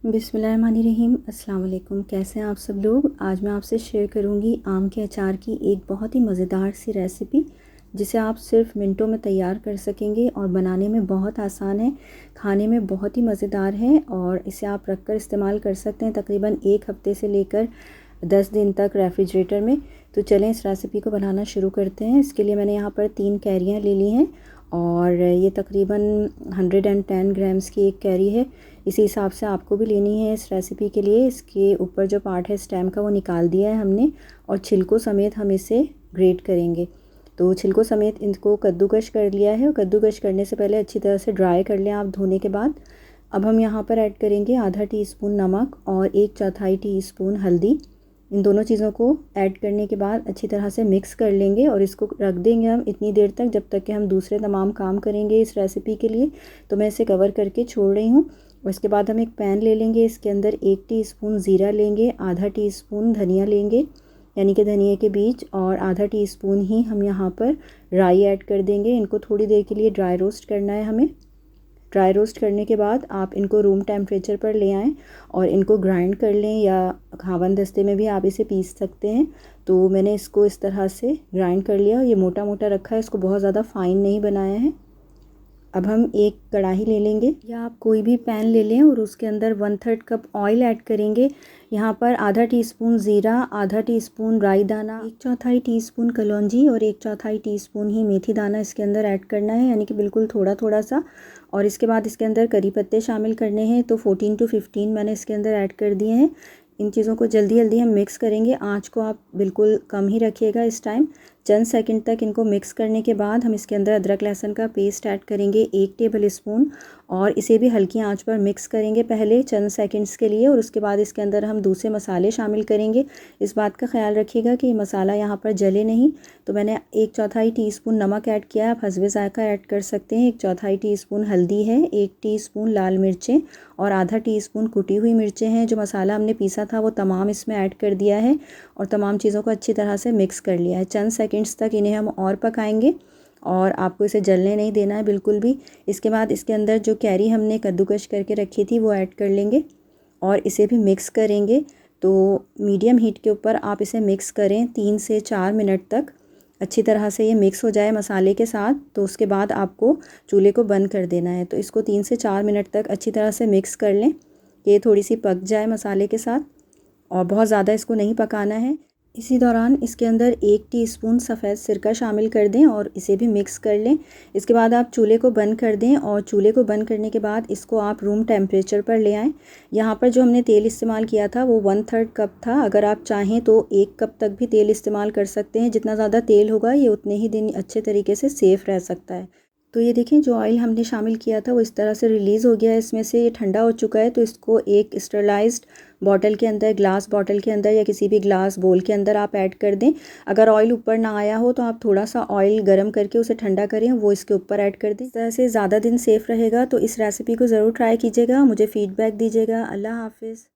बिस्मिल्लाहिर्रहमानिर्रहीम। अस्सलाम वालेकुम। कैसे हैं आप सब लोग। आज मैं आपसे शेयर करूंगी आम के अचार की एक बहुत ही मज़ेदार सी रेसिपी, जिसे आप सिर्फ मिनटों में तैयार कर सकेंगे और बनाने में बहुत आसान है, खाने में बहुत ही मज़ेदार है और इसे आप रख कर इस्तेमाल कर सकते हैं तकरीबन 1 हफ़्ते से लेकर 10 दिन तक रेफ्रिजरेटर में। तो चलें इस रेसिपी को बनाना शुरू करते हैं। इसके लिए मैंने यहाँ पर 3 कैरियाँ ले ली हैं और ये तकरीबन 110 ग्राम्स की एक कैरी है। इसी हिसाब से आपको भी लेनी है इस रेसिपी के लिए। इसके ऊपर जो पार्ट है स्टेम का वो निकाल दिया है हमने और छिलकों समेत हम इसे ग्रेट करेंगे। तो छिलकों समेत इनको कद्दूकश कर लिया है और कद्दूकश करने से पहले अच्छी तरह से ड्राई कर लें आप धोने के बाद। अब हम यहाँ पर ऐड करेंगे आधा टीस्पून नमक और 1/4 टीस्पून हल्दी। इन दोनों चीज़ों को ऐड करने के बाद अच्छी तरह से मिक्स कर लेंगे और इसको रख देंगे हम इतनी देर तक जब तक कि हम दूसरे तमाम काम करेंगे इस रेसिपी के लिए। तो मैं इसे कवर करके छोड़ रही हूँ। और इसके बाद हम एक पैन ले लेंगे, इसके अंदर 1 टीस्पून ज़ीरा लेंगे, आधा टीस्पून धनिया लेंगे यानी कि धनिया के बीज, और आधा टीस्पून ही हम यहाँ पर राई ऐड कर देंगे। इनको थोड़ी देर के लिए ड्राई रोस्ट करना है हमें। ड्राई रोस्ट करने के बाद आप इनको रूम टेम्परेचर पर ले आएँ और इनको ग्राइंड कर लें या खावन दस्ते में भी आप इसे पीस सकते हैं। तो मैंने इसको इस तरह से ग्राइंड कर लिया। ये मोटा मोटा रखा है, इसको बहुत ज़्यादा फाइन नहीं बनाया है। अब हम एक कढ़ाई ले लेंगे या आप कोई भी पैन ले लें और उसके अंदर 1/3 कप ऑयल ऐड करेंगे। यहाँ पर आधा टीस्पून ज़ीरा, आधा टीस्पून राई दाना, 1/4 टीस्पून कलौंजी और 1/4 टीस्पून ही मेथी दाना इसके अंदर ऐड करना है, यानी कि बिल्कुल थोड़ा थोड़ा सा। और इसके बाद इसके अंदर करी पत्ते शामिल करने हैं, तो 14 to 15 मैंने इसके अंदर ऐड कर दिए हैं। इन चीज़ों को जल्दी जल्दी हम मिक्स करेंगे। आँच को आप बिल्कुल कम ही रखिएगा इस टाइम। चंद सेकंड तक इनको मिक्स करने के बाद हम इसके अंदर अदरक लहसुन का पेस्ट ऐड करेंगे 1 टेबल स्पून, और इसे भी हल्की आंच पर मिक्स करेंगे पहले चंद सेकंड्स के लिए। और उसके बाद इसके अंदर हम दूसरे मसाले शामिल करेंगे। इस बात का ख्याल रखिएगा कि मसाला यहाँ पर जले नहीं। तो मैंने 1/4 टीस्पून नमक ऐड किया है, आप हस्बे ज़ायक़ा ऐड कर सकते हैं। 1/4 टीस्पून हल्दी है, 1 टीस्पून लाल मिर्चें और आधा टीस्पून कुटी हुई मिर्चें हैं। जो मसाला हमने पीसा था वो तमाम इसमें ऐड कर दिया है और तमाम चीज़ों को अच्छी तरह से मिक्स कर लिया है। चंद सेकंड्स तक इन्हें हम और पकाएंगे और आपको इसे जलने नहीं देना है बिल्कुल भी। इसके बाद इसके अंदर जो कैरी हमने कद्दूकश करके रखी थी वो ऐड कर लेंगे और इसे भी मिक्स करेंगे। तो मीडियम हीट के ऊपर आप इसे मिक्स करें 3 से 4 मिनट तक। अच्छी तरह से ये मिक्स हो जाए मसाले के साथ, तो उसके बाद आपको चूल्हे को बंद कर देना है। तो इसको 3 से 4 मिनट तक अच्छी तरह से मिक्स कर लें, ये थोड़ी सी पक जाए मसाले के साथ और बहुत ज़्यादा इसको नहीं पकाना है। इसी दौरान इसके अंदर 1 टीस्पून सफ़ेद सिरका शामिल कर दें और इसे भी मिक्स कर लें। इसके बाद आप चूल्हे को बंद कर दें और चूल्हे को बंद करने के बाद इसको आप रूम टेम्परेचर पर ले आएँ। यहाँ पर जो हमने तेल इस्तेमाल किया था वो 1/3 कप था। अगर आप चाहें तो 1 कप तक भी तेल इस्तेमाल कर सकते हैं। जितना ज़्यादा तेल होगा ये उतने ही दिन अच्छे तरीके से सेफ़ रह सकता है। तो ये देखें, जो ऑयल हमने शामिल किया था वो इस तरह से रिलीज़ हो गया है इसमें से। ये ठंडा हो चुका है। तो इसको एक स्टरलाइज्ड बॉटल के अंदर, ग्लास बॉटल के अंदर या किसी भी ग्लास बोल के अंदर आप ऐड कर दें। अगर ऑयल ऊपर ना आया हो तो आप थोड़ा सा ऑयल गर्म करके उसे ठंडा करें, वो इसके ऊपर ऐड कर दें। इस तरह से ज़्यादा दिन सेफ़ रहेगा। तो इस रेसिपी को ज़रूर ट्राई कीजिएगा, मुझे फ़ीडबैक दीजिएगा। अल्लाह हाफ़िज़।